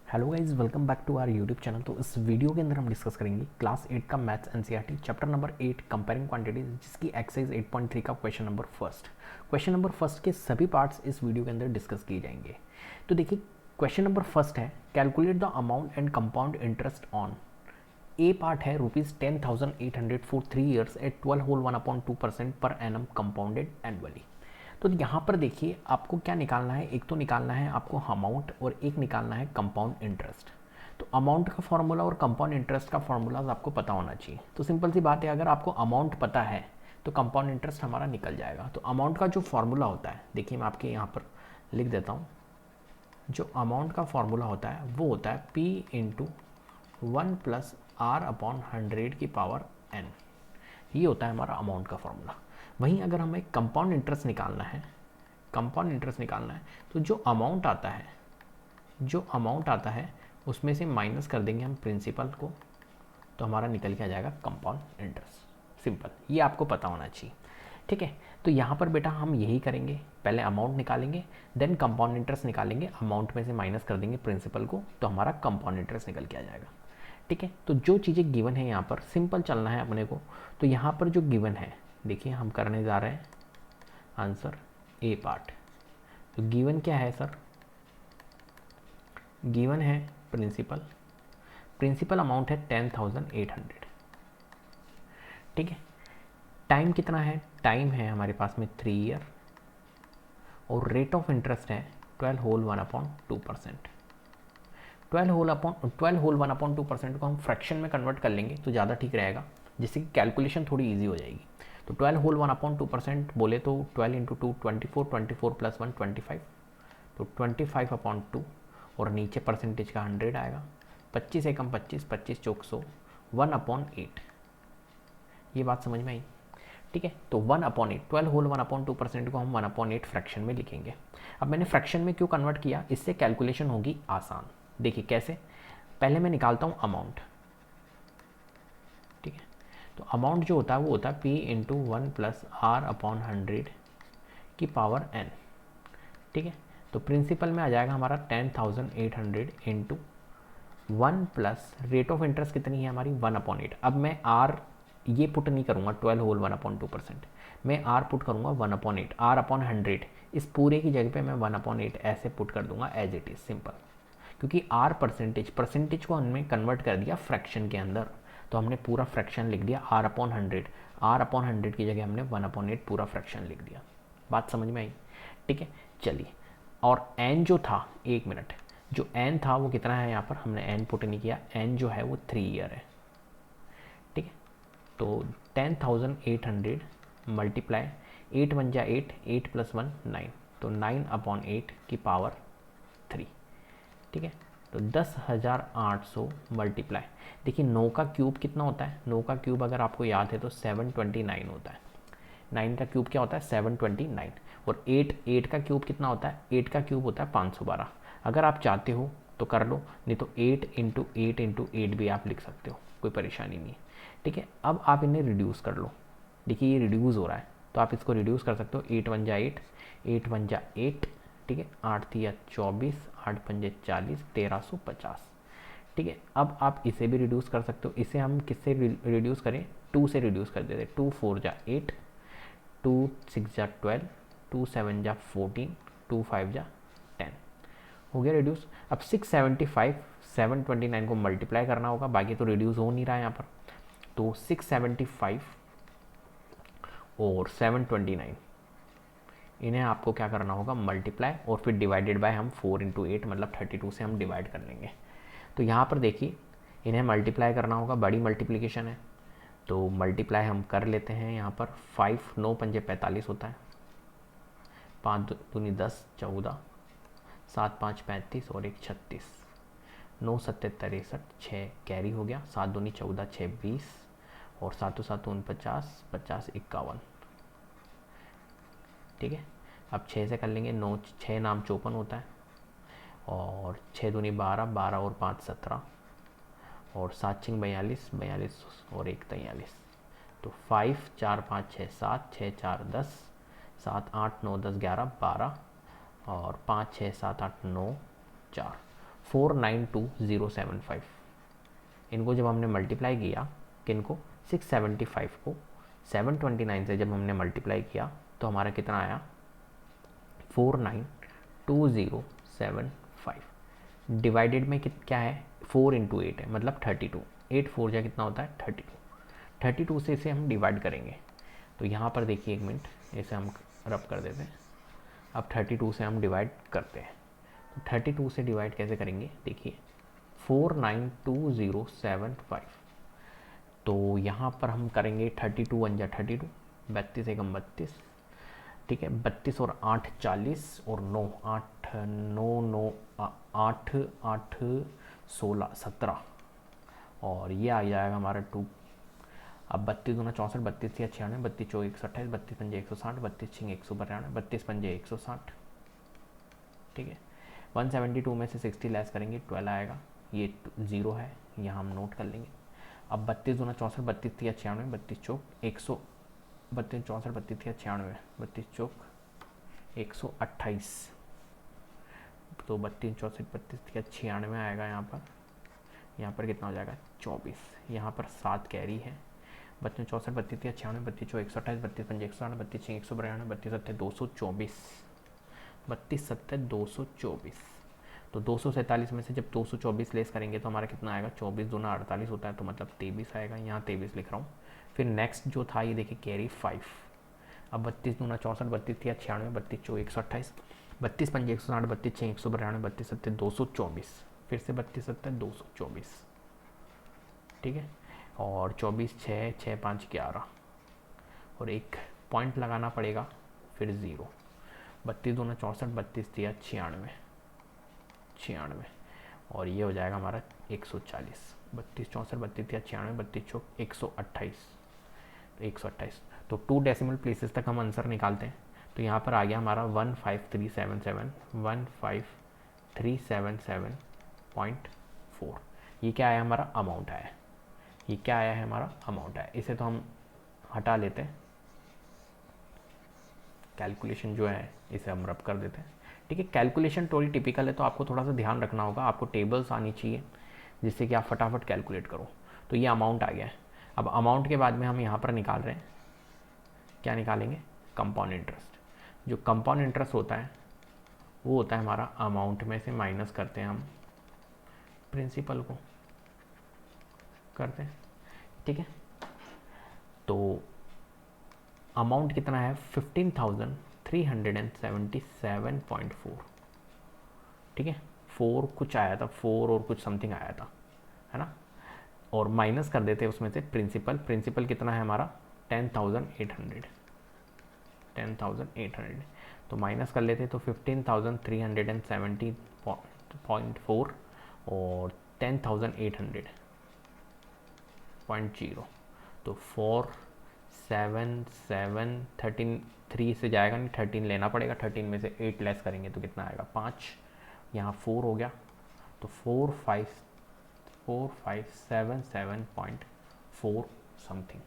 Hello guys, welcome back to our YouTube channel. तो इस video के अंदर हम डिस्कस करेंगे क्लास 8 का maths NCERT chapter number 8 comparing quantities, जिसकी एक्सरसाइज 8.3 का क्वेश्चन नंबर फर्स्ट के सभी पार्ट्स इस वीडियो के अंदर डिस्कस किए जाएंगे। तो देखिए, क्वेश्चन नंबर फर्स्ट है calculate the amount and compound interest on. A part है ₹10,800 फॉर 3 ईयर्स एट 12 होल 1/2% पर एनम कंपाउंडेड एनुअली। तो यहाँ पर देखिए, आपको क्या निकालना है, एक तो निकालना है आपको अमाउंट और एक निकालना है कंपाउंड इंटरेस्ट। तो अमाउंट का फॉर्मूला और कंपाउंड इंटरेस्ट का फॉर्मूला आपको पता होना चाहिए। तो सिंपल सी बात है, अगर आपको अमाउंट पता है तो कंपाउंड इंटरेस्ट हमारा निकल जाएगा। तो अमाउंट का जो फॉर्मूला होता है, देखिए मैं आपके यहाँ पर लिख देता हूँ। जो अमाउंट का फॉर्मूला होता है वो होता है P इंटू 1+R/100⁴ ये होता है हमारा अमाउंट का फॉर्मूला। वहीं अगर हमें कंपाउंड इंटरेस्ट निकालना है, तो जो अमाउंट आता है उसमें से माइनस कर देंगे हम प्रिंसिपल को, तो हमारा निकल के आ जाएगा कंपाउंड इंटरेस्ट। सिंपल, ये आपको पता होना चाहिए। ठीक है, तो यहाँ पर बेटा हम यही करेंगे, पहले अमाउंट निकालेंगे, देन कंपाउंड इंटरेस्ट निकालेंगे, अमाउंट में से माइनस कर देंगे प्रिंसिपल को, तो हमारा कंपाउंड इंटरेस्ट निकल के आ जाएगा। ठीक है, तो जो चीज़ें गिवन है यहाँ पर सिंपल चलना है अपने को। तो यहाँ पर जो गिवन है, देखिए हम करने जा रहे हैं आंसर ए पार्ट। तो गिवन क्या है सर? गिवन है प्रिंसिपल अमाउंट है 10,800। ठीक है, टाइम कितना है? टाइम है हमारे पास में 3 ईयर और रेट ऑफ इंटरेस्ट है 12 होल 1/2%। 12 होल 1/2% को हम फ्रैक्शन में कन्वर्ट कर लेंगे तो ज़्यादा ठीक रहेगा, जिससे कि कैलकुलेशन थोड़ी इजी हो जाएगी। तो 12 होल 1/2% बोले तो 12 इंटू 2 24, 24 प्लस 1 25, तो 25/2 और नीचे परसेंटेज का 100 आएगा। 25 एकम 25, 25 चौक 100, 1/8। ये बात समझ में आई? ठीक है, तो 1/8, 12 होल 1/2% को हम 1/8 फ्रैक्शन में लिखेंगे। अब मैंने फ्रैक्शन में क्यों कन्वर्ट किया? इससे कैलकुलेशन होगी आसान। देखिए कैसे, पहले मैं निकालता हूँ अमाउंट। ठीक है, तो अमाउंट जो होता है वो होता है P इंटू 1+R/100 की पावर n। ठीक है, तो प्रिंसिपल में आ जाएगा हमारा 10,800 into 1 plus rate of interest कितनी है हमारी 1/8। अब मैं R ये पुट नहीं करूँगा 12 होल 1/2%, मैं R पुट करूँगा 1/8, R/100। इस पूरे की जगह पे मैं 1/8 ऐसे पुट कर दूंगा एज इट इज़, सिंपल। क्योंकि R परसेंटेज को हमने कन्वर्ट कर दिया फ्रैक्शन के अंदर, तो हमने पूरा फ्रैक्शन लिख दिया R/100 की जगह हमने 1/8 पूरा फ्रैक्शन लिख दिया। बात समझ में आई? ठीक है, चलिए। और n जो था, एक मिनट, जो n था वो कितना है? यहाँ पर हमने n पुट नहीं किया, n जो है वो 3 ईयर है। ठीक है, तो 10,800 मल्टीप्लाई 8 1 जा 8, 8 प्लस 1 9, तो 9/8 की पावर 3। ठीक है, तो 10,800 मल्टीप्लाई, देखिए 9 का क्यूब कितना होता है? 9 का क्यूब अगर आपको याद है तो 729 होता है। 9 का क्यूब क्या होता है? 729। और 8 का क्यूब कितना होता है? 8 का क्यूब होता है 512। अगर आप चाहते हो तो कर लो, नहीं तो 8 इंटू 8 इंटू 8 भी आप लिख सकते हो, कोई परेशानी नहीं है। ठीक है, अब आप इन्हें रिड्यूस कर लो। देखिए ये रिड्यूस हो रहा है, तो आप इसको रिड्यूस कर सकते हो। 8 1 जा 8, 8 1 जा 8, ठीक है, 8 3 24, 8 5 40, 1350। ठीक है, अब आप इसे भी रिड्यूस कर सकते हो। इसे हम किससे रिड्यूस करें? 2 से रिड्यूस कर देते। 2 4 जा 8, 2 6 जा 12, 2 7 जा 14, 2 5 जा 10, हो गया रिड्यूस। अब 675 729 को मल्टीप्लाई करना होगा, बाकी तो रिड्यूस हो नहीं रहा है यहाँ पर। तो 675 और 729 इन्हें आपको क्या करना होगा? मल्टीप्लाई, और फिर डिवाइडेड बाय हम 4 इंटू 8 मतलब 32 से हम डिवाइड कर लेंगे। तो यहाँ पर देखिए इन्हें मल्टीप्लाई करना होगा, बड़ी मल्टीप्लिकेशन है, तो मल्टीप्लाई हम कर लेते हैं। यहाँ पर 5 9 पंजे 45 होता है, 5 दूनी 10 14, 7 5 35 और 1 36, 9 7 63, 6 कैरी हो गया, 7 दूनी 14, 6 20 और 7 7 49, 50 51। ठीक है, अब 6 से कर लेंगे, 9 6 नाम 54 होता है, और 6 दूनी 12, 12 और 5 17, और 7 6 42, 42 और 1 43। तो 5 4 5 6 7, 6 4 10, 7 8 9 10 11 12, और 5 6 7 8 9 4, 492,075। इनको जब हमने मल्टीप्लाई किया, किनको 675 को 729 से जब हमने मल्टीप्लाई किया तो हमारा कितना आया 492,075। डिवाइडेड में क्या है 4 इंटू 8 है मतलब 32। 8 4 जा कितना होता है 32। 32 से इसे हम डिवाइड करेंगे तो यहाँ पर देखिए एक मिनट, इसे हम रब कर देते हैं। अब 32 से हम डिवाइड करते हैं तो 32 से डिवाइड कैसे करेंगे, देखिए 492,075। तो यहाँ पर हम करेंगे 32 1 जा 32, 32 एकम 32, ठीक है 32 और 8 40 और 9 8 9 9 8 8 16 17 और ये आ जाएगा हमारा 2। अब 32 दूना 64, 32 या 96, 32 चौक 128, 32 पंजे 160, 32 छिंग 192, 32 पंजे 160, ठीक है। 172 में से 60 लेस करेंगे 12 आएगा, ये 0 है यहाँ हम नोट कर लेंगे। अब 32 दूना 64, 32 या 96, 32 चौक 100, 32 64 32 या 96, 32 चौक 128, तो 32 64 32 या 96 आएगा यहाँ पर कितना हो जाएगा 24। यहाँ पर 7 कैरी है, 32 64 32 या 96, 32 चौक 128, 32 पंजे 160, 32 छिंग 192, 32 सत्ते 224, 32 सत्ते 224। तो 247 में से जब 224 लेस करेंगे तो हमारा कितना आएगा 24 दूना 48 होता है, तो मतलब 23 आएगा, यहाँ 23 लिख रहा हूँ। फिर नेक्स्ट जो था ये देखिए कैरी 5। अब 32 दूना 64, 32 या 96, 32 चौक 128, 32 पंजे 160, 32 छिंग 192, 32 सत्ते 224, फिर से 32 सत्ते 224, ठीक है। और 24 6 6 5 11 और एक पॉइंट लगाना पड़ेगा, फिर 0। 32 दूना 64, 32 या 96 और ये हो जाएगा हमारा 140। 32 64 32 या 96, 32 चौक 128, तो 128। तो 2 डेसिमल प्लेसेस तक हम आंसर निकालते हैं। तो यहाँ पर आ गया हमारा 15377 15377.4। ये क्या आया हमारा अमाउंट आया, ये क्या आया है हमारा अमाउंट आया। इसे तो हम हटा लेते हैं, कैलकुलेशन जो है इसे हम रब कर देते हैं, ठीक है। कैलकुलेशन थोड़ी टिपिकल है तो आपको थोड़ा सा ध्यान रखना होगा, आपको टेबल्स आनी चाहिए जिससे कि आप फटाफट कैलकुलेट करो। तो ये अमाउंट आ गया है। अब अमाउंट के बाद में हम यहाँ पर निकाल रहे हैं, क्या निकालेंगे कंपाउंड इंटरेस्ट। जो कंपाउंड इंटरेस्ट होता है वो होता है हमारा अमाउंट में से माइनस करते हैं हम प्रिंसिपल को करते हैं, ठीक है। तो अमाउंट कितना है 15,377.4, ठीक है। 4 कुछ आया था, 4 और कुछ समथिंग आया था, है ना। और माइनस कर देते हैं उसमें से प्रिंसिपल कितना है हमारा 10,800। तो माइनस कर लेते तो 15,370.4 और 10,800.0, तो 4 7 7 13 3 से जाएगा नहीं, 13 लेना पड़ेगा, 13 में से 8 लेस करेंगे तो कितना आएगा 5, यहाँ 4 हो गया, तो 4577.4 समथिंग।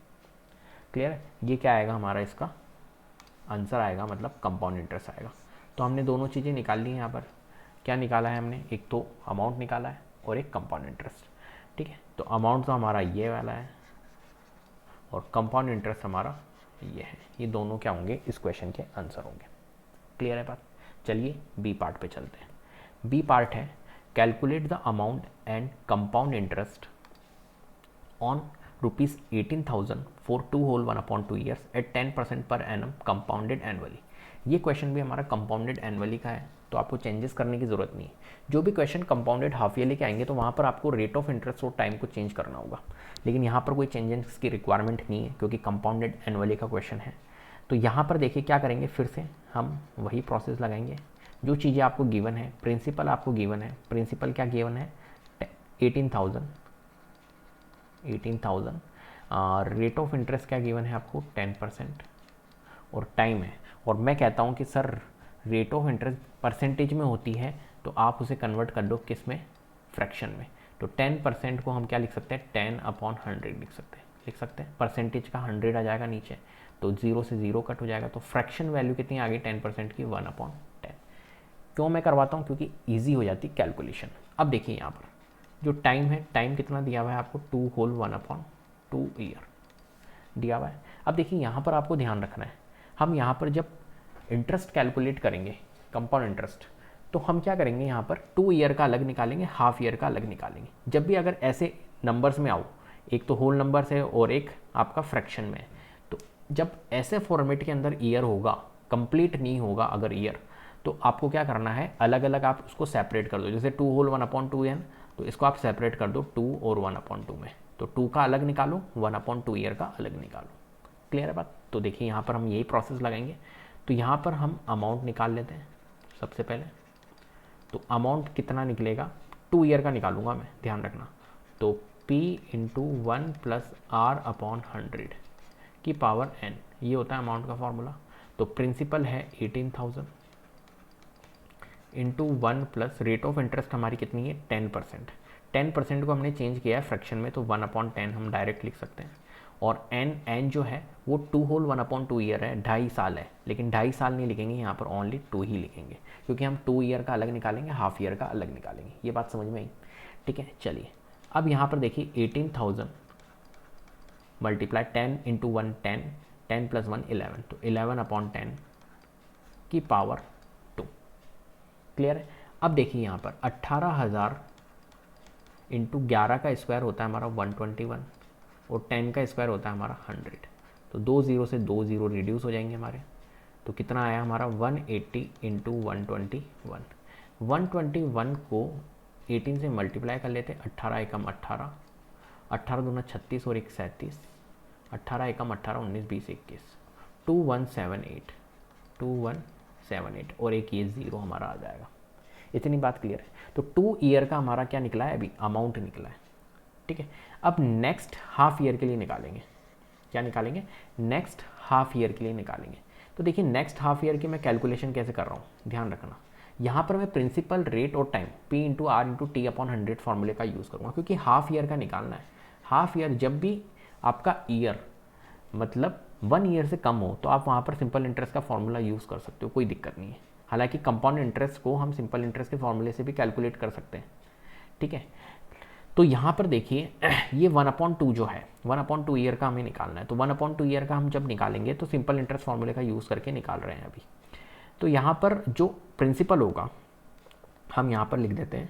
क्लियर है। ये क्या आएगा हमारा इसका आंसर आएगा, मतलब कंपाउंड इंटरेस्ट आएगा। तो हमने दोनों चीज़ें निकाल ली हैं। यहाँ पर क्या निकाला है हमने, एक तो अमाउंट निकाला है और एक कंपाउंड इंटरेस्ट, ठीक है। तो अमाउंट तो हमारा ये वाला है और कंपाउंड इंटरेस्ट हमारा ये है। ये दोनों क्या होंगे इस क्वेश्चन के आंसर होंगे। क्लियर है बात। चलिए बी पार्ट पे चलते हैं। बी पार्ट है calculate the amount and compound interest on ₹18,000 for 2 whole 1/2 years at 10% per annum compounded annually. ये क्वेश्चन भी हमारा कंपाउंडेड एनुअली का है, तो आपको चेंजेस करने की ज़रूरत नहीं है। जो भी क्वेश्चन कंपाउंडेड हाफ ईयरली के आएंगे तो वहाँ पर आपको रेट ऑफ इंटरेस्ट और टाइम को चेंज करना होगा, लेकिन यहाँ पर कोई चेंजेस की रिक्वायरमेंट नहीं है क्योंकि कंपाउंडेड एनुअली का क्वेश्चन है। तो यहाँ पर देखिए क्या करेंगे, फिर से हम वही प्रोसेस लगाएंगे। जो चीज़ें आपको गिवन है, प्रिंसिपल आपको गिवन है, प्रिंसिपल क्या गिवन है 18,000, रेट ऑफ इंटरेस्ट क्या गिवन है आपको 10% और टाइम है। और मैं कहता हूँ कि sir rate of interest percentage में होती है तो आप उसे कन्वर्ट कर दो किस में, फ्रैक्शन में। तो 10% को हम क्या लिख सकते हैं 10/100 लिख सकते हैं। परसेंटेज का 100 आ जाएगा नीचे, तो 0 से 0 कट हो जाएगा, तो फ्रैक्शन वैल्यू कितनी आ गई 10% की 1/10। क्यों मैं करवाता हूँ? क्योंकि ईजी हो जाती कैलकुलेशन। अब देखिए यहाँ पर जो टाइम है, टाइम कितना दिया हुआ है आपको? 2 होल 1/2 ईयर दिया हुआ है। अब देखिए यहाँ पर आपको ध्यान रखना है, हम यहाँ पर जब इंटरेस्ट कैलकुलेट करेंगे, कंपाउंड इंटरेस्ट, तो हम क्या करेंगे, यहाँ पर 2 ईयर का अलग निकालेंगे, हाफ ईयर का अलग निकालेंगे। जब भी अगर ऐसे नंबर्स में आओ, एक तो होल नंबर्स है और एक आपका फ्रैक्शन में है, तो जब ऐसे फॉर्मेट के अंदर ईयर होगा, कंप्लीट नहीं होगा अगर ईयर, तो आपको क्या करना है, अलग अलग आप उसको सेपरेट कर दो। जैसे 2 होल 1/2n, तो इसको आप सेपरेट कर दो 2 और 1/2 में, तो 2 का अलग निकालो, 1/2 ईयर का अलग निकालो। क्लियर है बात? तो देखिए यहाँ पर हम यही प्रोसेस लगाएंगे। तो यहाँ पर हम अमाउंट निकाल लेते हैं सबसे पहले। तो अमाउंट कितना निकलेगा? 2 ईयर का निकालूंगा मैं, ध्यान रखना। तो P इंटू 1 प्लस R/100 की पावर n, ये होता है अमाउंट का फॉर्मूला। तो प्रिंसिपल है 18,000 into 1 plus rate of interest हमारी कितनी है? 10%। 10% को हमने चेंज किया है फ्रैक्शन में, तो 1/10 हम डायरेक्ट लिख सकते हैं। और n जो है वो 2 होल 1/2 ईयर है, 2.5 साल है, लेकिन 2.5 साल नहीं लिखेंगे यहाँ पर, ओनली 2 ही लिखेंगे, क्योंकि हम 2 ईयर का अलग निकालेंगे, हाफ ईयर का अलग निकालेंगे। ये बात समझ में आई? ठीक है, चलिए अब यहाँ पर देखिए 18,000 मल्टीप्लाई 10 इंटू 1 10, 10 प्लस 1 11, तो 11/10 की पावर 2। क्लियर है? अब देखिए यहाँ पर 18,000 इंटू 11 का स्क्वायर होता है हमारा 121, और 10 का स्क्वायर होता है हमारा 100। तो 2 0 से 2 0 रिड्यूस हो जाएंगे हमारे। तो कितना आया हमारा? 180 इंटू 121। 121 को 18 से मल्टीप्लाई कर लेते, 18 एकम 18, 18 दूना 36 और 1 37, 18 एकम 18, 19 20 21, 2178, 2178, और एक ये ज़ीरो हमारा आ जाएगा। इतनी बात क्लियर है? तो 2 ईयर का हमारा क्या निकला है अभी? अमाउंट निकला है। ठीक है, अब नेक्स्ट हाफ ईयर के लिए निकालेंगे। क्या निकालेंगे? नेक्स्ट हाफ ईयर के लिए निकालेंगे। तो देखिए नेक्स्ट हाफ ईयर की मैं कैलकुलेशन कैसे कर रहा हूँ, ध्यान रखना। यहाँ पर मैं प्रिंसिपल, रेट और time P into R into T upon 100 फॉर्मूले का यूज़ करूँगा, क्योंकि हाफ ईयर का निकालना है। हाफ ईयर जब भी आपका ईयर मतलब 1 ईयर से कम हो, तो आप वहाँ पर सिंपल इंटरेस्ट का फॉर्मूला यूज़ कर सकते हो, कोई दिक्कत नहीं है। हालांकि कंपाउंड इंटरेस्ट को हम सिंपल इंटरेस्ट के फॉर्मूले से भी कैलकुलेट कर सकते हैं। ठीक है, तो यहाँ पर देखिए ये 1/2 जो है, 1/2 ईयर का हमें निकालना है। तो 1/2 ईयर का हम जब निकालेंगे तो सिंपल इंटरेस्ट फॉर्मूले का यूज़ करके निकाल रहे हैं अभी। तो यहाँ पर जो प्रिंसिपल होगा हम यहाँ पर लिख देते हैं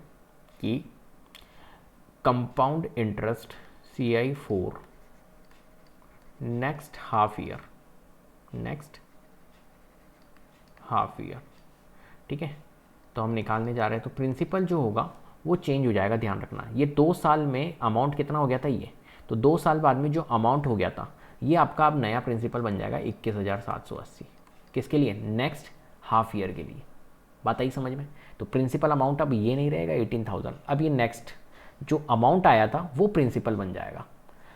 कि compound interest CI4 next half year, next half year. ठीक है, तो हम निकालने जा रहे हैं। तो प्रिंसिपल जो होगा वो चेंज हो जाएगा, ध्यान रखना। ये 2 साल में अमाउंट कितना हो गया था ये, तो 2 साल बाद में जो अमाउंट हो गया था ये आपका अब नया प्रिंसिपल बन जाएगा 21,780। किसके लिए? नेक्स्ट हाफ ईयर के लिए। बात आई समझ में? तो प्रिंसिपल अमाउंट अब ये नहीं रहेगा 18,000, अब ये नेक्स्ट जो अमाउंट आया था वो प्रिंसिपल बन जाएगा।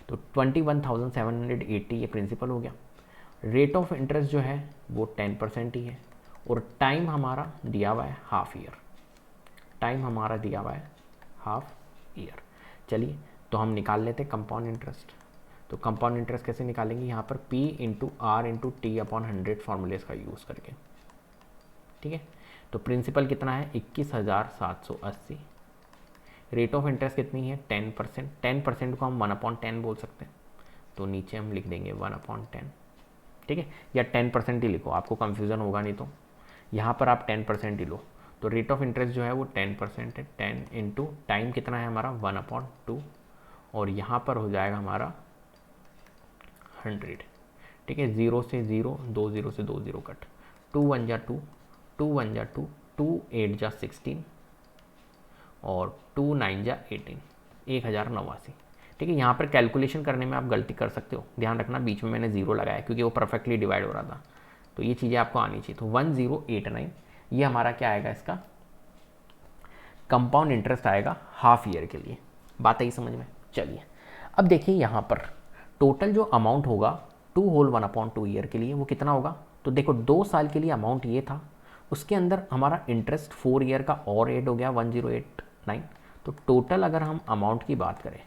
तो 21,780 ये प्रिंसिपल हो गया। रेट ऑफ इंटरेस्ट जो है वो 10% ही है, और टाइम हमारा दिया हुआ है हाफ ईयर। टाइम हमारा दिया हुआ है हाफ ईयर। चलिए तो हम निकाल लेते हैं कंपाउंड इंटरेस्ट। तो कंपाउंड इंटरेस्ट कैसे निकालेंगे? यहाँ पर P into R into T upon 100 formulas का यूज़ करके। ठीक है, तो प्रिंसिपल कितना है? 21,780। रेट ऑफ इंटरेस्ट कितनी है? 10%। 10% को हम 1/10 बोल सकते हैं, तो नीचे हम लिख देंगे 1/10। ठीक है, या 10% ही लिखो, आपको कन्फ्यूज़न होगा नहीं तो। यहाँ पर आप 10% ही लो। तो रेट ऑफ इंटरेस्ट जो है वो 10% है। 10 इंटू टाइम कितना है हमारा? 1/2, और यहाँ पर हो जाएगा हमारा 100। ठीक है, 0 से 0, 2 0 से 2 0 कट, 2 1 जा 2, 2 1 जा 2, 2 8 जा 16, और 2 9 जा 18, 1089। ठीक है, यहाँ पर कैलकुलेशन करने में आप गलती कर सकते हो, ध्यान रखना। बीच में मैंने 0 लगाया क्योंकि वो परफेक्टली डिवाइड हो रहा था, तो ये चीज़ें आपको आनी चाहिए। तो 1089 ये हमारा क्या आएगा? इसका कंपाउंड इंटरेस्ट आएगा हाफ ईयर के लिए। बात आई समझ में? चलिए अब देखिए यहाँ पर टोटल जो अमाउंट होगा 2 होल 1/2 ईयर के लिए वो कितना होगा? तो देखो 2 साल के लिए अमाउंट ये था, उसके अंदर हमारा इंटरेस्ट 4 ईयर का और ऐड हो गया 1089। तो टोटल अगर हम अमाउंट की बात करें,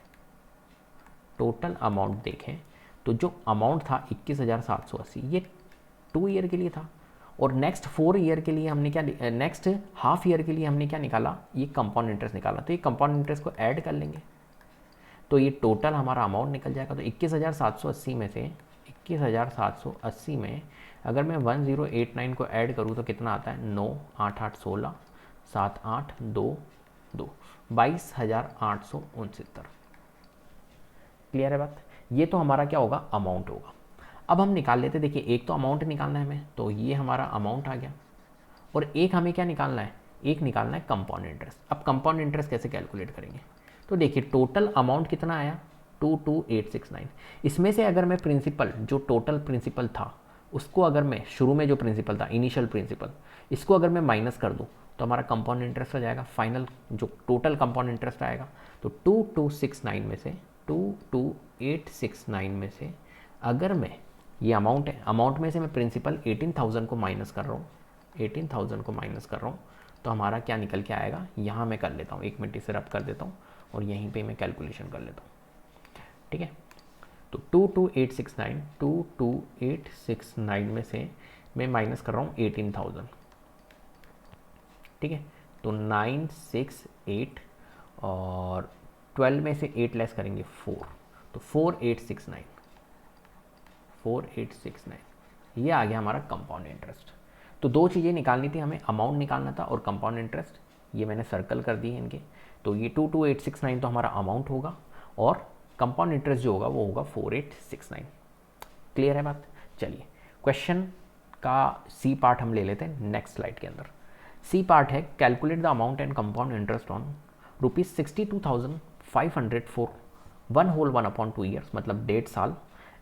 टोटल अमाउंट देखें तो जो अमाउंट था 21,780 ये 2 ईयर के लिए था, और नेक्स्ट 4 ईयर के लिए हमने क्या, नेक्स्ट हाफ ईयर के लिए हमने क्या निकाला, ये कंपाउंड इंटरेस्ट निकाला। तो ये कंपाउंड इंटरेस्ट को ऐड कर लेंगे तो ये टोटल हमारा अमाउंट निकल जाएगा। तो 21,780 में से 21,780 में अगर मैं 1089 को ऐड करूँ तो कितना आता है, 9 8 8 16 7 8 2 2 22,869। क्लियर है बात। ये तो हमारा क्या होगा, अमाउंट होगा। अब हम निकाल लेते, देखिए एक तो अमाउंट निकालना है हमें, तो ये हमारा अमाउंट आ गया, और एक हमें क्या निकालना है, एक निकालना है कंपाउंड इंटरेस्ट। अब कंपाउंड इंटरेस्ट कैसे कैलकुलेट करेंगे, तो देखिए टोटल अमाउंट कितना आया 22,869। इसमें से अगर मैं प्रिंसिपल, जो टोटल प्रिंसिपल था उसको अगर मैं शुरू में जो प्रिंसिपल था इनिशियल प्रिंसिपल, इसको अगर मैं माइनस कर दूँ तो हमारा कंपाउंड इंटरेस्ट हो जाएगा, फाइनल जो टोटल कंपाउंड इंटरेस्ट आएगा। तो 2269 में से 22,869 में से अगर मैं, ये अमाउंट है, अमाउंट में से मैं प्रिंसिपल 18,000 को माइनस कर रहा हूँ, 18,000 को माइनस कर रहा हूँ, तो हमारा क्या निकल के आएगा, यहाँ मैं कर लेता हूँ, 1 मिनट इसे रब कर देता हूँ और यहीं पे मैं कैलकुलेशन कर लेता हूँ। ठीक है, तो 22,869 में से मैं माइनस कर रहा हूँ 18,000। ठीक है, तो 968 और 12 में से 8 लेस करेंगे 4, तो 4869 ये आ गया हमारा कंपाउंड इंटरेस्ट। तो दो चीज़ें निकालनी थी हमें, अमाउंट निकालना था और कंपाउंड इंटरेस्ट, ये मैंने सर्कल कर दिए इनके। तो ये 22,869 तो हमारा अमाउंट होगा और कंपाउंड इंटरेस्ट जो होगा वो होगा 4869। क्लियर है बात। चलिए क्वेश्चन का सी पार्ट हम ले लेते हैं नेक्स्ट स्लाइड के अंदर। सी पार्ट है calculate the amount and compound interest on ₹62,500 for 1 whole 1/2 years, मतलब 1.5 साल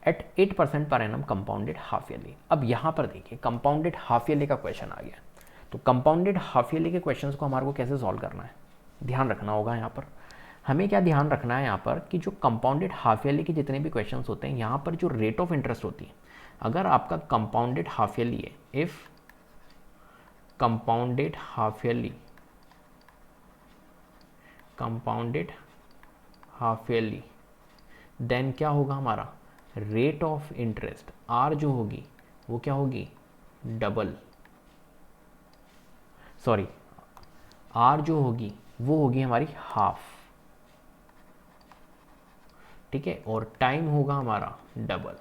eight 8% per annum compounded half yearly. अब यहाँ पर देखिए कंपाउंडेड हाफ ईयरली का क्वेश्चन आ गया। तो कंपाउंडेड हाफ ईयरली के क्वेश्चंस को हमारे को कैसे सॉल्व करना है, ध्यान रखना होगा। यहाँ पर हमें क्या ध्यान रखना है, यहाँ पर कि जो कंपाउंडेड हाफ ईयरली के जितने भी क्वेश्चंस होते हैं, यहाँ पर जो रेट ऑफ इंटरेस्ट होती है, अगर आपका कंपाउंडेड हाफ ईयरली है, if compounded half yearly then क्या होगा, हमारा रेट ऑफ इंटरेस्ट आर जो होगी वो क्या होगी, डबल, सॉरी आर जो होगी वो होगी हमारी हाफ। ठीक है, और टाइम होगा हमारा डबल।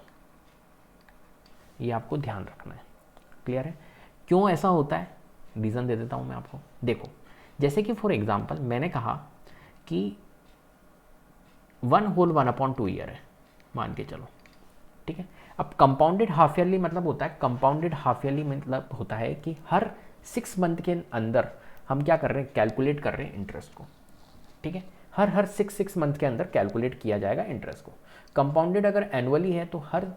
ये आपको ध्यान रखना है। क्लियर है। क्यों ऐसा होता है, रीज़न दे देता हूं मैं आपको। देखो जैसे कि फॉर एग्जांपल मैंने कहा कि 1 होल 1/2 ईयर है, मान के चलो। ठीक है, अब कंपाउंडेड हाफ ईयरली मतलब होता है, कंपाउंडेड हाफ ईयरली मतलब होता है कि हर 6 मंथ के अंदर हम क्या कर रहे हैं, कैलकुलेट कर रहे हैं इंटरेस्ट को। ठीक है, हर 6 मंथ के अंदर कैलकुलेट किया जाएगा इंटरेस्ट को। कंपाउंडेड अगर एनुअली है तो हर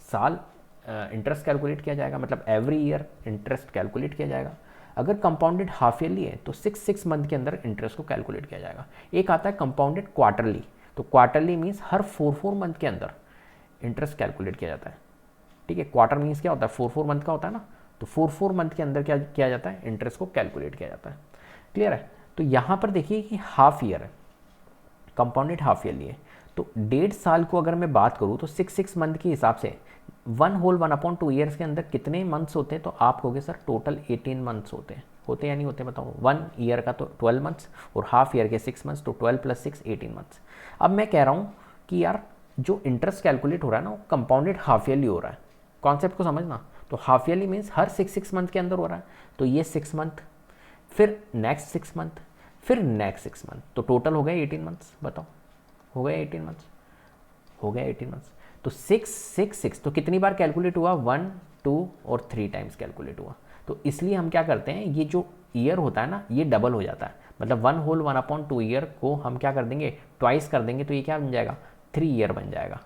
साल इंटरेस्ट कैलकुलेट किया जाएगा, मतलब एवरी ईयर इंटरेस्ट कैलकुलेट किया जाएगा। अगर कंपाउंडेड हाफ ईयरली है तो 6 मंथ के अंदर इंटरेस्ट को कैलकुलेट किया जाएगा। एक आता है कंपाउंडेड क्वार्टरली, तो क्वार्टरली मीन्स हर 4 मंथ के अंदर इंटरेस्ट कैलकुलेट किया जाता है। ठीक है, क्वार्टर मीन्स क्या होता है, 4 मंथ का होता है ना, तो 4 मंथ के अंदर क्या किया जाता है, इंटरेस्ट को कैलकुलेट किया जाता है। क्लियर है। तो यहाँ पर देखिए कि हाफ ईयर है, कंपाउंडेड हाफ ईयरली है, तो 1.5 साल को अगर मैं बात करूँ तो 6 मंथ के हिसाब से 1 होल 1/2 ईयर्स के अंदर कितने मंथ्स होते हैं, तो आप कहोगे सर टोटल 18 मंथ्स होते या नहीं होते, बताओ। 1 ईयर का तो 12 मंथ्स और हाफ ईयर के 6 मंथ्स, तो 12 + 6 18 मंथ्स। अब मैं कह रहा हूँ कि यार जो इंटरेस्ट कैलकुलेट हो रहा है ना वो कंपाउंडेड हाफ ईयरली हो रहा है। कॉन्सेप्ट को समझना, तो हाफ ईयरली मीन्स हर 6 मंथ के अंदर हो रहा है, तो ये 6 मंथ, फिर नेक्स्ट 6 मंथ, फिर नेक्स्ट 6 मंथ, तो टोटल हो गए 18 मंथ्स। बताओ हो गए 18 मंथ्स, हो गए 18 मंथ्स। तो 6 6 6 तो कितनी बार कैलकुलेट हुआ, 1 2 और 3 टाइम्स कैलकुलेट हुआ। तो इसलिए हम क्या करते हैं, ये जो ईयर होता है ना ये डबल हो जाता है, मतलब 1 होल 1/2 ईयर को हम क्या कर देंगे, ट्वाइस कर देंगे, तो ये क्या बन जाएगा, 3 ईयर बन जाएगा,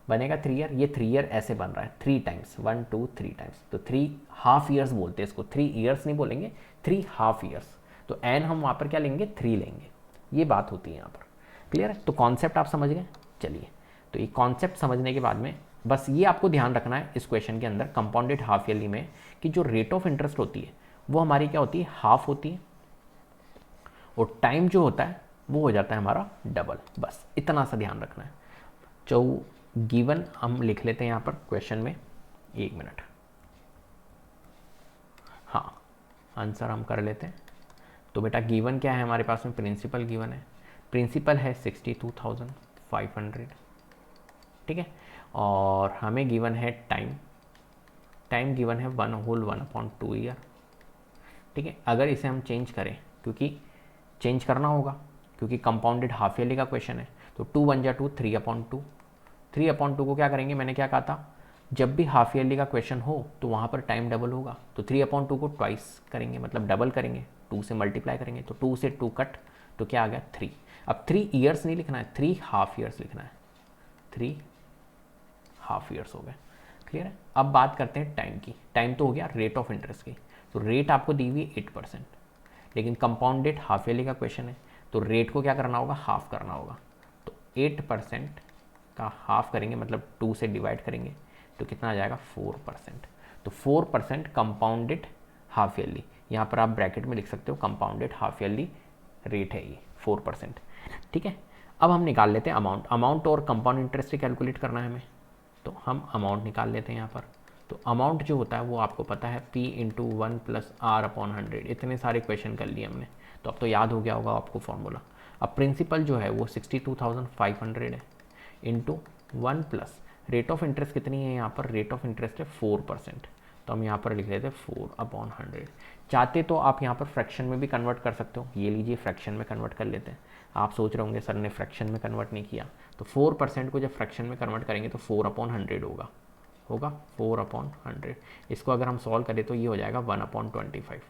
बनेगा 3 ईयर। ये 3 ईयर ऐसे बन रहा है 3 टाइम्स, 1 2 3 टाइम्स, तो 3 हाफ ईयर्स बोलते हैं इसको, 3 ईयर्स नहीं बोलेंगे, 3 हाफ ईयर्स। तो एन हम वहाँ पर क्या लेंगे, 3 लेंगे। ये बात होती है यहाँ पर। क्लियर है। तो कॉन्सेप्ट आप समझ गए। चलिए, तो ये कॉन्सेप्ट समझने के बाद में बस ये आपको ध्यान रखना है इस क्वेश्चन के अंदर कंपाउंडेड हाफ ईयरली में कि जो रेट ऑफ इंटरेस्ट होती है वो हमारी क्या होती है, हाफ होती है, और टाइम जो होता है वो हो जाता है हमारा डबल। बस इतना सा ध्यान रखना है। गिवन हम लिख लेते हैं यहाँ पर क्वेश्चन में, 1 मिनट। हाँ, आंसर हम कर लेते हैं। तो बेटा गिवन क्या है हमारे पास में, प्रिंसिपल गिवन है, प्रिंसिपल है 62,500, ठीक है। और हमें गिवन है टाइम, टाइम गिवन है 1/1/2 ईयर, ठीक है। अगर इसे हम चेंज करें, क्योंकि चेंज करना होगा क्योंकि कंपाउंडेड हाफ ईयरली का क्वेश्चन है, तो 2 1 जा 2, 3/2, 3/2 को क्या करेंगे, मैंने क्या कहा था, जब भी हाफ ईयरली का क्वेश्चन हो तो वहाँ पर टाइम डबल होगा, तो 3/2 को ट्वाइस करेंगे, मतलब डबल करेंगे, 2 से मल्टीप्लाई करेंगे, तो 2 से 2 कट, तो क्या आ गया 3। अब 3 ईयर्स नहीं लिखना है, 3 हाफ ईयर्स लिखना है, 3 हाफ ईयर्स हो गए, क्लियर है। अब बात करते हैं टाइम की, टाइम तो हो गया रेट ऑफ इंटरेस्ट की, तो रेट आपको दी हुई 8%, लेकिन कंपाउंडेड हाफ ईयरली का क्वेश्चन है, तो रेट को क्या करना होगा, हाफ करना होगा, तो 8% का हाफ करेंगे, मतलब 2 से डिवाइड करेंगे, तो कितना आ जाएगा 4%। तो 4% कंपाउंडेड हाफ ईयरली, यहाँ पर आप ब्रैकेट में लिख सकते हो कंपाउंडेड हाफ ईयरली रेट है ये 4%, ठीक है। अब हम निकाल लेते हैं अमाउंट, अमाउंट और कंपाउंड इंटरेस्ट कैलकुलेट करना है हमें, तो हम अमाउंट निकाल लेते हैं यहाँ पर। तो अमाउंट जो होता है वो आपको पता है P × 1 + R/100, इतने सारे क्वेश्चन कर लिए हमने, तो अब तो याद हो गया होगा आपको फॉर्मूला। अब प्रिंसिपल जो है वो 62,500 है, into 1 plus rate of interest कितनी है, यहाँ पर रेट ऑफ इंटरेस्ट है 4%, तो हम यहाँ पर लिख लेते हैं 4/100। चाहते तो आप यहाँ पर फ्रैक्शन में भी कन्वर्ट कर सकते हो, ये लीजिए फ्रैक्शन में कन्वर्ट कर लेते हैं। आप सोच रहे होंगे सर ने फ्रैक्शन में कन्वर्ट नहीं किया, तो 4% को जब फ्रैक्शन में कन्वर्ट करेंगे तो 4/100 होगा 4/100। इसको अगर हम सॉल्व करें तो ये हो जाएगा 1/25,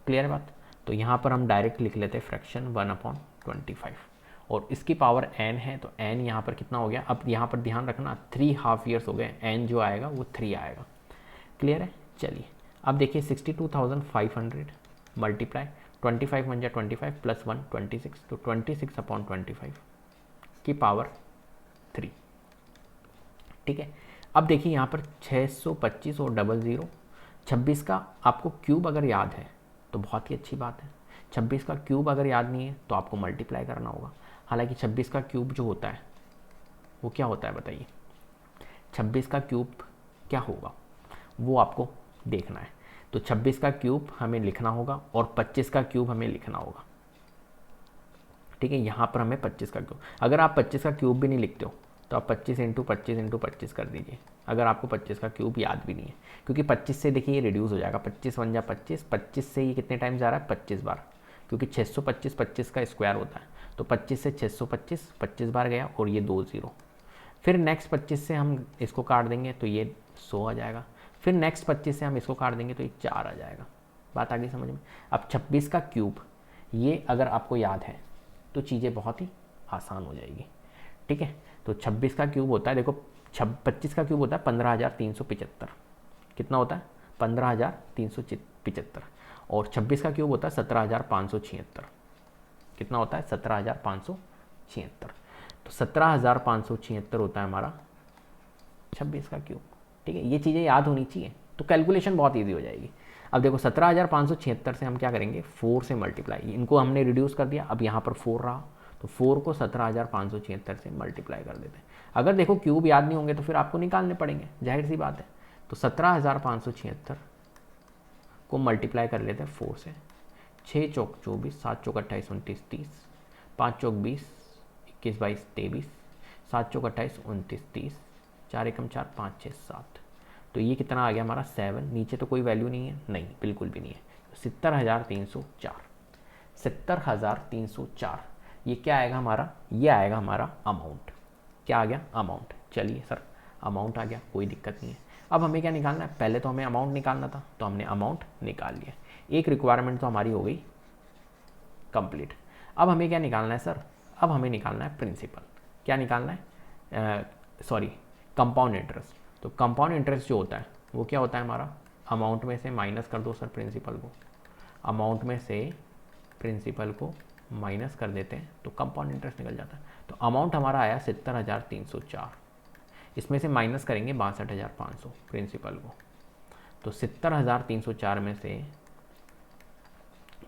क्लियर है बात। तो यहाँ पर हम डायरेक्ट लिख लेते हैं फ्रैक्शन 1/25, और इसकी पावर n है, तो n यहाँ पर कितना हो गया, अब यहाँ पर ध्यान रखना 3 हाफ ईयर्स हो गए, n जो आएगा वो 3 आएगा, क्लियर है। चलिए अब देखिए 62,500 मल्टीप्लाई 25 1 जा 25 + 1 26, तो 26/25 की पावर 3, ठीक है। अब देखिए यहाँ पर 625 और 00, 26 का आपको क्यूब अगर याद है तो बहुत ही अच्छी बात है, 26 का क्यूब अगर याद नहीं है तो आपको मल्टीप्लाई करना होगा। हालांकि 26 का क्यूब जो होता है वो क्या होता है बताइए, 26 का क्यूब क्या होगा वो आपको देखना है। तो 26 का क्यूब हमें लिखना होगा और 25 का क्यूब हमें लिखना होगा, ठीक है। यहाँ पर हमें 25 का क्यूब, अगर आप 25 का क्यूब भी नहीं लिखते हो तो आप 25 × 25 × 25 कर दीजिए, अगर आपको 25 का क्यूब याद भी नहीं है, क्योंकि 25 से देखिए ये रिड्यूस हो जाएगा, 25 1 जा 25, 25 से ये कितने टाइम जा रहा है 25 बार, क्योंकि 625 25 का स्क्वायर होता है, तो 25 से 625 25 बार गया और ये 2 0, फिर नेक्स्ट 25 से हम इसको काट देंगे तो ये 100 आ जाएगा, फिर नेक्स्ट 25 से हम इसको काट देंगे तो ये 4 आ जाएगा। बात आगे समझ में। अब 26 का क्यूब ये अगर आपको याद है तो चीज़ें बहुत ही आसान हो जाएगी, ठीक है। तो 26 का क्यूब होता है, देखो 25 का क्यूब होता है 15,375, कितना होता है 15,375, और 26 का क्यूब होता है 17,576, कितना होता है 17,576, तो 17,576 होता है हमारा 26 का क्यूब, ठीक है। ये चीज़ें याद होनी चाहिए तो कैलकुलेशन बहुत ईजी हो जाएगी। अब देखो 17,576 से हम क्या करेंगे 4 से मल्टीप्लाई, इनको हमने रिड्यूस कर दिया, अब यहाँ पर 4 रहा, तो 4 को 17,576 से मल्टीप्लाई कर देते हैं। अगर देखो क्यूब याद नहीं होंगे तो फिर आपको निकालने पड़ेंगे, जाहिर सी बात है। तो 17,576 को मल्टीप्लाई कर लेते हैं 4 से, 6 चौक 24, 7 चौक 28 29 30, 5 चौक 20, 21 22 23, 7 चौक 28 29 30, 4 एकम 4 5 6 7, तो ये कितना आ गया हमारा 7, नीचे तो कोई वैल्यू नहीं है, नहीं बिल्कुल भी नहीं है, 70,304, 70,304, ये क्या आएगा हमारा, ये आएगा हमारा अमाउंट, क्या आ गया अमाउंट। चलिए सर अमाउंट आ गया, कोई दिक्कत नहीं है। अब हमें क्या निकालना है, पहले तो हमें अमाउंट निकालना था तो हमने अमाउंट निकाल लिया, एक रिक्वायरमेंट तो हमारी हो गई कंप्लीट। अब हमें क्या निकालना है सर, अब हमें निकालना है प्रिंसिपल, क्या निकालना है सॉरी कंपाउंड इंटरेस्ट। तो कंपाउंड इंटरेस्ट जो होता है वो क्या होता है हमारा, अमाउंट में से माइनस कर दो सर प्रिंसिपल को, अमाउंट में से प्रिंसिपल को माइनस कर देते हैं तो कंपाउंड इंटरेस्ट निकल जाता है। तो अमाउंट हमारा आया 70,304, इसमें से माइनस करेंगे 62,500 प्रिंसिपल को, तो 70,304 में से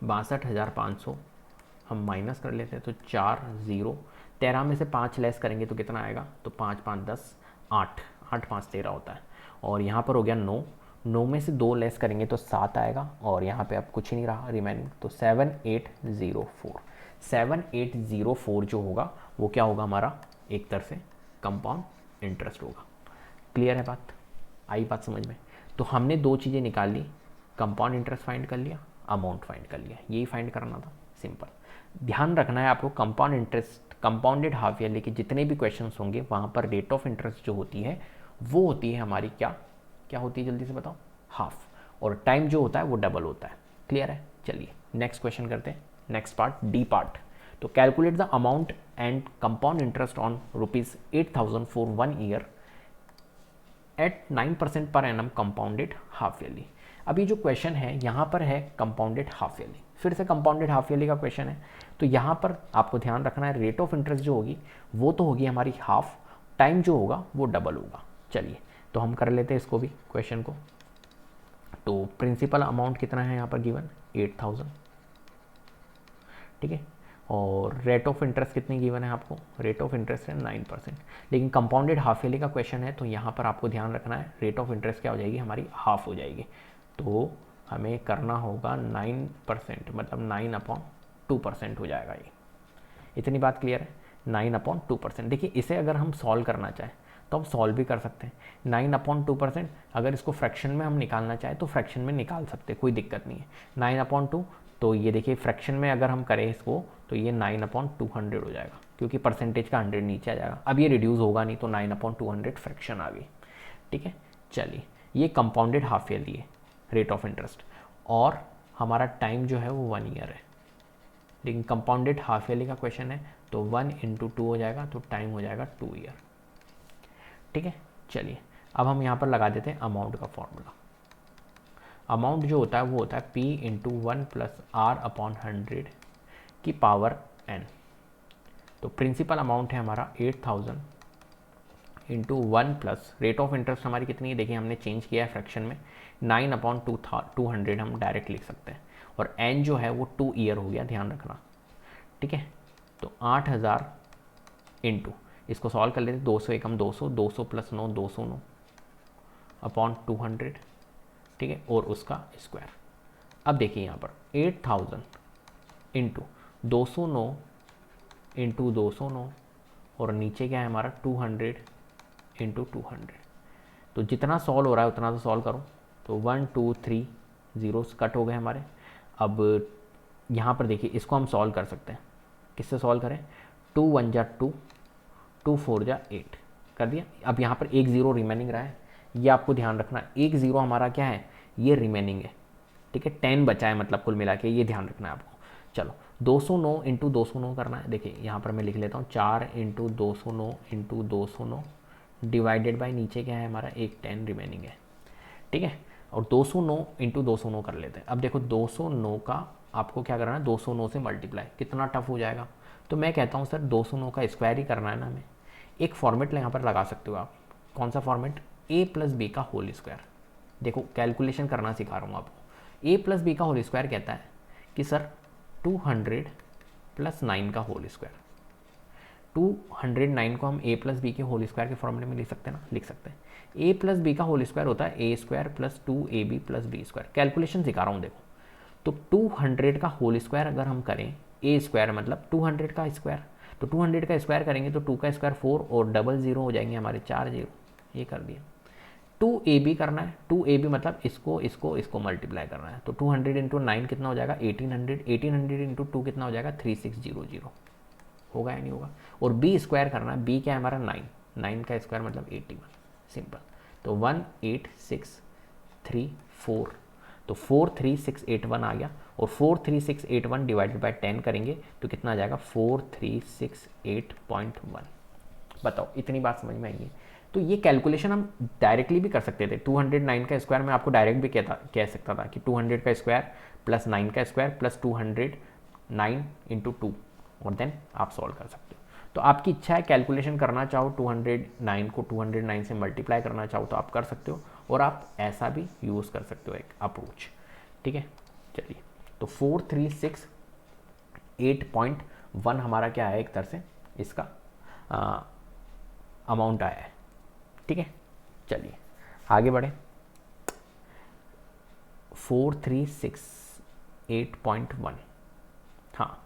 62,500 हम माइनस कर लेते हैं, तो 4 0, 13 में से 5 लेस करेंगे तो कितना आएगा, तो 5 5 10 8, 8 5 13 होता है, और यहाँ पर हो गया 9, 9 में से 2 लेस करेंगे तो 7 आएगा, और यहाँ पे अब कुछ नहीं रहा रिमेनिंग, तो 7804। 7804 जो होगा वो क्या होगा हमारा, एक तरह से कंपाउंड इंटरेस्ट होगा। क्लियर है बात, आई बात समझ में? तो हमने दो चीज़ें निकाल ली, कंपाउंड इंटरेस्ट फाइंड कर लिया, अमाउंट फाइंड कर लिया, यही फाइंड करना था, सिंपल। ध्यान रखना है आपको, compound interest, compounded half yearly के जितने भी क्वेश्चंस होंगे वहाँ पर रेट ऑफ इंटरेस्ट जो होती है वो होती है हमारी क्या क्या होती है, जल्दी से बताओ, हाफ, और टाइम जो होता है वो डबल होता है। क्लियर है? चलिए नेक्स्ट क्वेश्चन करते हैं, नेक्स्ट पार्ट, डी पार्ट। तो calculate the amount and compound interest on ₹8,000 for 1 year at 9% per annum compounded half yearly. अब ये जो क्वेश्चन है यहाँ पर है कंपाउंडेड हाफ ईयरली, फिर से कंपाउंडेड हाफ ईयरली का क्वेश्चन है। तो यहाँ पर आपको ध्यान रखना है, रेट ऑफ इंटरेस्ट जो होगी वो तो होगी हमारी हाफ, टाइम जो होगा वो डबल होगा। चलिए तो हम कर लेते हैं इसको भी, क्वेश्चन को। तो प्रिंसिपल अमाउंट कितना है यहाँ पर गिवन, 8000, ठीक है, और रेट ऑफ इंटरेस्ट कितनी गिवन है आपको, रेट ऑफ इंटरेस्ट है 9%। लेकिन कंपाउंडेड हाफ ईयरली का क्वेश्चन है तो यहाँ पर आपको ध्यान रखना है, रेट ऑफ इंटरेस्ट क्या हो जाएगी हमारी, हाफ हो जाएगी। तो हमें करना होगा 9%, मतलब 9/2% हो जाएगा ये। इतनी बात क्लियर है, 9/2%। देखिए इसे अगर हम सॉल्व करना चाहें तो हम सॉल्व भी कर सकते हैं। 9/2%, अगर इसको फ्रैक्शन में हम निकालना चाहें तो फ्रैक्शन में निकाल सकते हैं, कोई दिक्कत नहीं है। 9/2, तो ये देखिए फ्रैक्शन में अगर हम करें इसको तो ये 9/200 हो जाएगा, क्योंकि परसेंटेज का 100 नीचे आ जाएगा। अब ये रिड्यूस होगा नहीं, तो 9/200 फ्रैक्शन आ गई, ठीक है। चलिए ये कंपाउंडेड हाफ ईयरली है रेट ऑफ इंटरेस्ट, और हमारा टाइम जो है वो 1 ईयर है। लेकिन कंपाउंडेड हाफ ईयरली का क्वेश्चन है तो 1 × 2 हो जाएगा, तो टाइम हो जाएगा 2 ईयर, ठीक है। चलिए अब हम यहाँ पर लगा देते हैं अमाउंट का फॉर्मूला। अमाउंट जो होता है वो होता है P × 1 + R/100 की पावर n। तो प्रिंसिपल अमाउंट है हमारा 8000 × 1 प्लस रेट ऑफ इंटरेस्ट हमारी कितनी है, देखिए हमने चेंज किया है फ्रैक्शन में, 9/200 हम डायरेक्ट लिख सकते हैं, और n जो है वो 2 ईयर हो गया, ध्यान रखना, ठीक है। तो 8000 इंटू, इसको सॉल्व कर लेते, 200 एकम 200, 200 + 9 209 अपॉन 200, ठीक है, और उसका स्क्वायर। अब देखिए यहाँ पर 8000 इंटू 209 इंटू 209, और नीचे क्या है हमारा 200 इंटू 200। तो जितना सॉल्व हो रहा है उतना तो सॉल्व करो। तो 1 2 3 जीरोस कट हो गए हमारे। अब यहाँ पर देखिए इसको हम सॉल्व कर सकते हैं, किससे सॉल्व करें, 2 1 जा 2, 2 4 जा 8 कर दिया। अब यहाँ पर एक ज़ीरो रिमेनिंग रहा है, ये आपको ध्यान रखना, एक ज़ीरो हमारा क्या है, ये रिमेनिंग है, ठीक है, 10 बचा है मतलब कुल मिला के, ये ध्यान रखना है आपको। चलो 209 इंटू 209 करना है, देखिए यहाँ पर मैं लिख लेता हूँ 4 × 209 इंटू 209 डिवाइडेड बाई नीचे क्या है हमारा, एक 10 रिमेनिंग है, ठीक है, और 209 इंटू 209 कर लेते हैं। अब देखो 209 का आपको क्या करना है, 209 से मल्टीप्लाई, कितना टफ हो जाएगा। तो मैं कहता हूँ सर 209 का स्क्वायर ही करना है ना हमें। एक फॉर्मेट यहाँ पर लगा सकते हो आप, कौन सा फॉर्मेट, a + b का होल स्क्वायर। देखो कैलकुलेशन करना सिखा रहा हूँ आपको। a + b का होल स्क्वायर कहता है कि सर 200 + 9 का होल स्क्वायर। 209 को हम a + b के होल स्क्वायर के फॉर्मूले में लिख सकते हैं ना, लिख सकते हैं। a + b का होल स्क्वायर होता है a² + 2ab + b²। कैलकुलेशन सिखा रहा हूँ देखो। तो 200 का होल स्क्वायर अगर हम करें, a² मतलब 200 का स्क्वायर, तो 200 का स्क्वायर करेंगे तो 2 का स्क्वायर 4 और डबल ज़ीरो हो जाएंगे हमारे 4 जीरो, ये कर दिया। 2ab करना है, 2ab मतलब इसको मल्टीप्लाई करना है। तो 200 × 9 कितना हो जाएगा, 1800, 1800 × 2 कितना हो जाएगा, 3600, होगा या नहीं होगा। और b² करना है, b क्या है हमारा 9, 9 का स्क्वायर मतलब 81, सिंपल। तो 18634, तो 43681 आ गया, और 43681 डिवाइडेड बाय 10 करेंगे तो कितना आ जाएगा, 4368.1। बताओ इतनी बात समझ में आएगी। तो ये कैलकुलेशन हम डायरेक्टली भी कर सकते थे। 209 का स्क्वायर मैं आपको डायरेक्ट भी कह सकता था कि 200 का स्क्वायर प्लस 9 का स्क्वायर प्लस 209 × 2, और देन आप सॉल्व कर सकते हो। तो आपकी इच्छा है, कैलकुलेशन करना चाहो 209 को 209 से मल्टीप्लाई करना चाहो तो आप कर सकते हो, और आप ऐसा भी यूज़ कर सकते हो एक अप्रोच, ठीक है। चलिए तो 4368.1 हमारा क्या है, एक तरह से इसका अमाउंट आया है, ठीक है। चलिए आगे बढ़े। 4368.1। हाँ,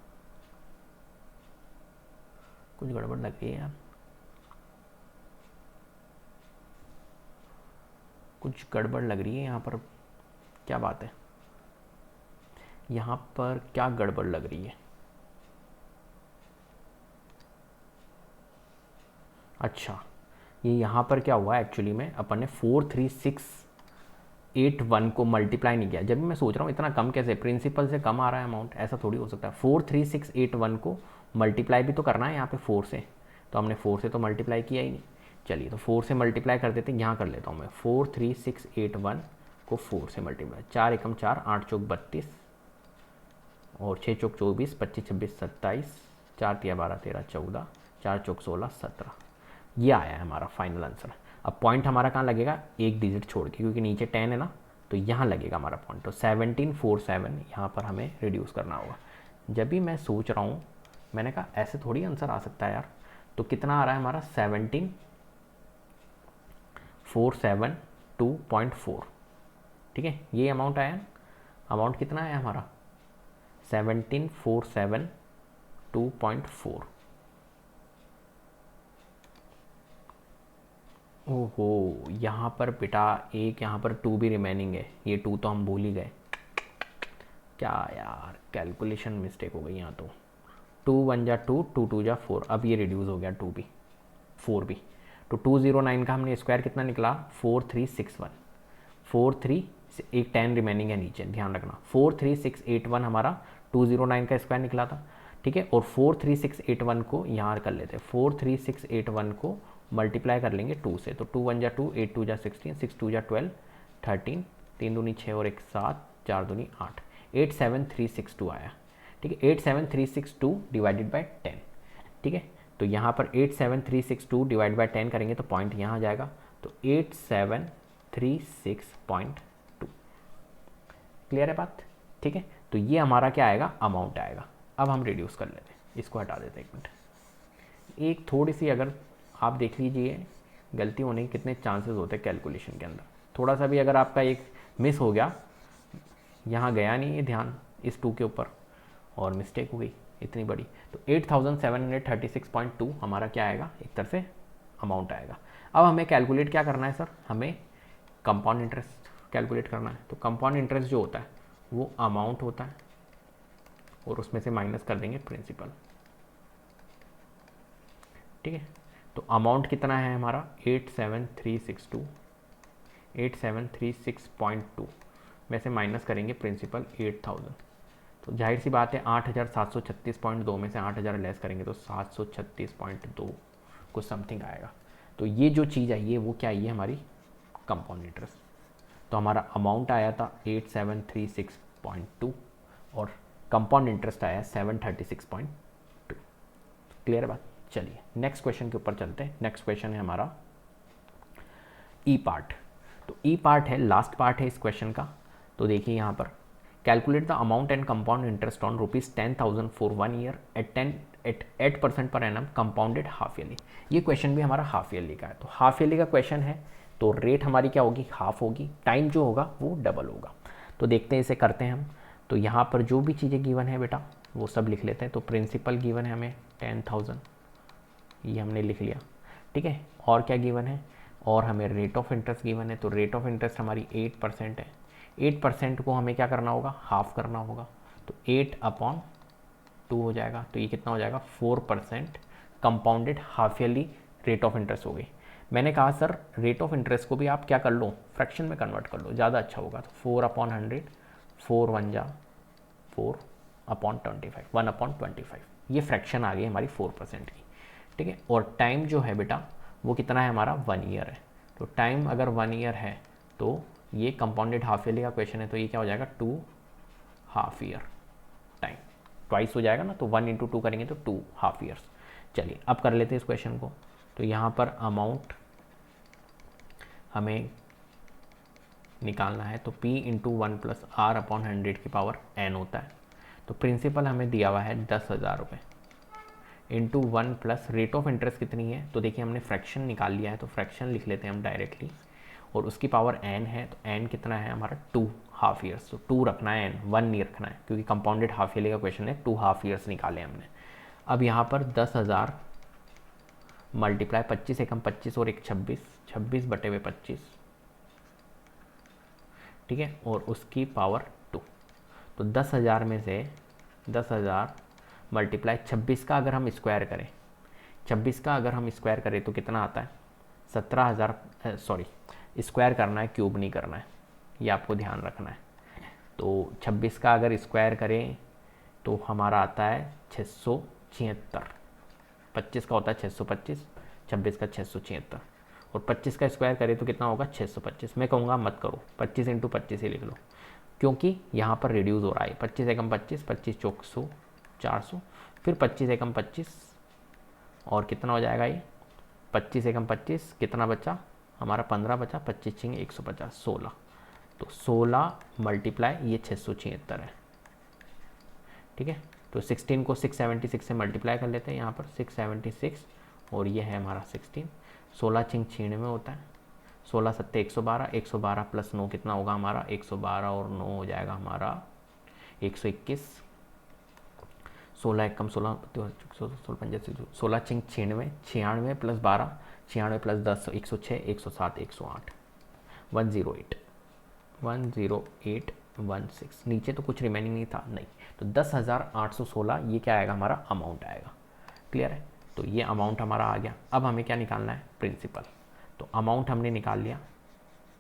कुछ गड़बड़ लग रही है यार, कुछ गड़बड़ लग रही है यहाँ पर। क्या बात है, यहाँ पर क्या गड़बड़ लग रही है? अच्छा, ये यहाँ पर क्या हुआ एक्चुअली में, अपन ने 43681 को मल्टीप्लाई नहीं किया। जब भी मैं सोच रहा हूँ इतना कम कैसे, प्रिंसिपल से कम आ रहा है अमाउंट, ऐसा थोड़ी हो सकता है। 43681 को मल्टीप्लाई भी तो करना है यहाँ पे 4 से, तो हमने 4 से तो मल्टीप्लाई किया ही नहीं। चलिए तो 4 से मल्टीप्लाई कर देते हैं, यहाँ कर लेता हूँ मैं। 43681 को 4 से मल्टीप्लाई, 4 एकम 4, 8 चौक 32 और 6 चौक 24, 25 26 27, 4 तिया 12 13 14, 4 चौक 16 17। ये आया है हमारा फाइनल आंसर। अब पॉइंट हमारा कहाँ लगेगा, एक डिजिट छोड़ के, क्योंकि नीचे 10 है ना, तो यहाँ लगेगा हमारा पॉइंट। तो 1747 यहाँ पर हमें रिड्यूस करना होगा। जब भी मैं सोच रहा हूँ, मैंने कहा ऐसे थोड़ी आंसर आ सकता है यार। तो कितना आ रहा है हमारा, 17472.4। ठीक है, ये अमाउंट आया। अमाउंट कितना आया हमारा, 17472.4। ओहो, यहाँ पर बेटा एक यहाँ पर 2 भी रिमेनिंग है, ये 2 तो हम भूल ही गए। क्या यार, कैलकुलेशन मिस्टेक हो गई यहाँ तो। 2 1 जा 2, 2 2 जा 4, अब ये रिड्यूस हो गया 2 भी 4 भी। तो 209 का हमने स्क्वायर कितना निकला, 4361। 43, एक 10 रिमेनिंग है नीचे, ध्यान रखना। 43681 हमारा 209 का स्क्वायर निकला था। ठीक है, और 43681 को यहाँ कर लेते हैं। 43681 को मल्टीप्लाई कर लेंगे 2 से, तो 2 1 जा 2, 8 2 जा 16, 6 2 जा 12, 13, 3 दूनी 6 और 1 7, 4 दूनी 8, 87362 आया। ठीक है, 87362 डिवाइडेड बाई 10। ठीक है, तो यहाँ पर 87362 डिवाइड बाई 10 करेंगे तो पॉइंट यहाँ आ जाएगा, तो 8736.2। क्लियर है बात? ठीक है, तो ये हमारा क्या आएगा, अमाउंट आएगा। अब हम रिड्यूस कर लेते हैं, इसको हटा देते हैं। एक मिनट, एक थोड़ी सी अगर आप देख लीजिए गलती होने के कितने चांसेस होते हैं कैलकुलेशन के अंदर। थोड़ा सा भी अगर आपका एक मिस हो गया, यहाँ गया नहीं है ध्यान इस 2 के ऊपर, और मिस्टेक हो गई इतनी बड़ी, तो 8736.2 हमारा क्या आएगा, एक तरह से अमाउंट आएगा। अब हमें कैलकुलेट क्या करना है सर, हमें कंपाउंड इंटरेस्ट कैलकुलेट करना है। तो कंपाउंड इंटरेस्ट जो होता है वो अमाउंट होता है, और उसमें से माइनस कर देंगे प्रिंसिपल। ठीक है, तो अमाउंट कितना है हमारा, 87362 में से माइनस करेंगे प्रिंसिपल 8000। तो जाहिर सी बात है 8736.2 में से 8000 लेस करेंगे तो 736.2 कुछ समथिंग आएगा। तो ये जो चीज़ आई है वो क्या आई है, हमारी कंपाउंड इंटरेस्ट। तो हमारा अमाउंट आया था 8736.2 और कंपाउंड इंटरेस्ट आया 736.2। क्लियर है बात? चलिए नेक्स्ट क्वेश्चन के ऊपर चलते हैं। नेक्स्ट क्वेश्चन है हमारा ई पार्ट। तो ई पार्ट है, लास्ट पार्ट है इस क्वेश्चन का। तो देखिए यहाँ पर, calculate the amount and compound interest on ₹10,000 for 1 year at 8% per annum compounded half yearly. ये क्वेश्चन भी हमारा हाफ ईयरली का है। तो हाफ ईयरली का क्वेश्चन है तो रेट हमारी क्या होगी, हाफ होगी, टाइम जो होगा वो डबल होगा। तो देखते हैं इसे करते हैं हम। तो यहाँ पर जो भी चीज़ें गिवन है बेटा वो सब लिख लेते हैं। तो प्रिंसिपल गिवन है हमें 10,000, ये हमने लिख लिया। ठीक है, और क्या गिवन है, और हमें रेट ऑफ इंटरेस्ट गिवन है। तो रेट ऑफ इंटरेस्ट हमारी 8% है। 8% को हमें क्या करना होगा, हाफ करना होगा। तो 8/2 हो जाएगा। तो ये कितना हो जाएगा, 4% compounded half yearly rate of interest हो गई। मैंने कहा सर रेट ऑफ इंटरेस्ट को भी आप क्या कर लो, फ्रैक्शन में कन्वर्ट कर लो, ज़्यादा अच्छा होगा। तो 4/100, 4 1 जा 4/25, 1/25, ये फ्रैक्शन आ गई हमारी 4% की। ठीक है, और टाइम जो है बेटा वो कितना है हमारा, 1 ईयर है। तो टाइम अगर 1 ईयर है तो ये कंपाउंडेड हाफ ईयरली का क्वेश्चन है, तो ये क्या हो जाएगा, 2 हाफ ईयर टाइम, ट्वाइस हो जाएगा ना। तो 1 × 2 करेंगे तो 2 हाफ ईयर्स। चलिए अब कर लेते हैं इस क्वेश्चन को। तो यहाँ पर अमाउंट हमें निकालना है, तो P × 1 + R/100 की पावर n होता है। तो प्रिंसिपल हमें दिया हुआ है 10,000 रुपये, into 1 plus rate of interest कितनी है। तो देखिए हमने फ्रैक्शन निकाल लिया है, तो फ्रैक्शन लिख लेते हैं हम डायरेक्टली, और उसकी पावर n है। तो n कितना है हमारा, 2 हाफ ईयर्स, तो 2 रखना है, 1 नहीं रखना है, क्योंकि कंपाउंडेड हाफ ईयरली का क्वेश्चन है, 2 हाफ ईयर्स निकाले हमने। अब यहाँ पर 10,000 मल्टीप्लाई 25 एकम 25 और एक 26, 26 बटे हुए 25, ठीक है, और उसकी पावर 2। तो 10,000 में से 10,000 मल्टीप्लाई 26 का अगर हम स्क्वायर करें, 26 का अगर हम स्क्वायर करें तो कितना आता है, 17,000, सॉरी स्क्वायर करना है, क्यूब नहीं करना है, ये आपको ध्यान रखना है। तो 26 का अगर स्क्वायर करें तो हमारा आता है 676, 25 का होता है 625, 26 का 676, और 25 का स्क्वायर करें तो कितना होगा 625। मैं कहूँगा मत करो, 25 इंटू 25 ही लिख लो, क्योंकि यहाँ पर रिड्यूस हो रहा है। 25 एकम 25, 25 चौक 100, 400, फिर 25 एकम 25, और कितना हो जाएगा ये 25 एकम 25, कितना बचा हमारा 15 बचा, 25 छिंगे 150, 16। तो 16 मल्टीप्लाई ये 676 है, ठीक है। तो 16 को 676 से मल्टीप्लाई कर लेते हैं यहाँ पर, 676, और ये है हमारा 16। 16 छिंग 96 होता है, 16 सत्ते 112, 112 प्लस 9 कितना होगा हमारा 112, और 9 हो जाएगा हमारा 121। 16 एकम 16, 16 छिंग 96, 96 प्लस 12, 96 प्लस 10, 106, 107, 108, 108, 10816। नीचे तो कुछ रिमेनिंग नहीं था, नहीं, तो 10,816 ये क्या आएगा हमारा अमाउंट आएगा। क्लियर है, तो ये अमाउंट हमारा आ गया। अब हमें क्या निकालना है, प्रिंसिपल। तो अमाउंट हमने निकाल लिया,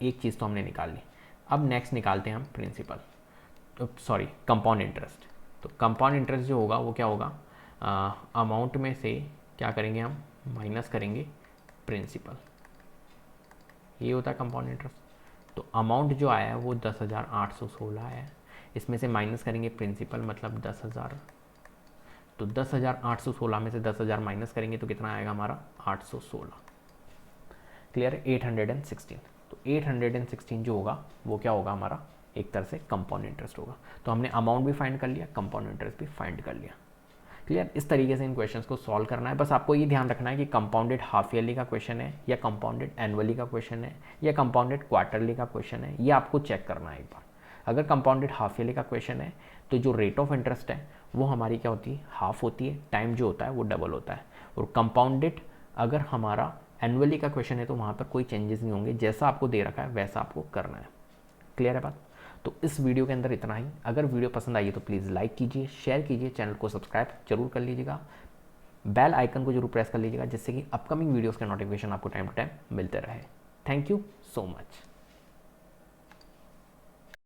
एक चीज़ तो हमने निकाल ली। अब नेक्स्ट निकालते हैं हम प्रिंसिपल, तो सॉरी कंपाउंड इंटरेस्ट। तो कंपाउंड इंटरेस्ट जो होगा वो क्या होगा, अमाउंट में से क्या करेंगे हम, माइनस करेंगे प्रिंसिपल, ये होता है कंपाउंड इंटरेस्ट। तो अमाउंट जो आया है वो 10,816 है, इसमें से माइनस करेंगे प्रिंसिपल, मतलब 10,000। तो 10,816 में से 10,000 माइनस करेंगे तो कितना आएगा हमारा 816। क्लियर है, 816। तो 816 जो होगा वो क्या होगा हमारा, एक तरह से कंपाउंड इंटरेस्ट होगा। तो हमने अमाउंट भी फाइंड कर लिया, कंपाउंड इंटरेस्ट भी फाइंड कर लिया। क्लियर, इस तरीके से इन क्वेश्चंस को सॉल्व करना है। बस आपको ये ध्यान रखना है कि कंपाउंडेड हाफ ईयरली का क्वेश्चन है, या कंपाउंडेड एनुअली का क्वेश्चन है, या कंपाउंडेड क्वार्टरली का क्वेश्चन है, ये आपको चेक करना है एक बार। अगर कंपाउंडेड हाफ ईयरली का क्वेश्चन है तो जो रेट ऑफ इंटरेस्ट है वो हमारी क्या होती है, हाफ होती है, टाइम जो होता है वो डबल होता है। और कंपाउंडेड अगर हमारा एनुअली का क्वेश्चन है तो वहाँ पर कोई चेंजेस नहीं होंगे, जैसा आपको दे रखा है वैसा आपको करना है। क्लियर है बात। तो इस वीडियो के अंदर इतना ही। अगर वीडियो पसंद आई है तो प्लीज़ लाइक कीजिए, शेयर कीजिए, चैनल को सब्सक्राइब जरूर कर लीजिएगा, बेल आइकन को जरूर प्रेस कर लीजिएगा, जिससे कि अपकमिंग वीडियोस के नोटिफिकेशन आपको टाइम टू टाइम मिलते रहे। Thank you so much.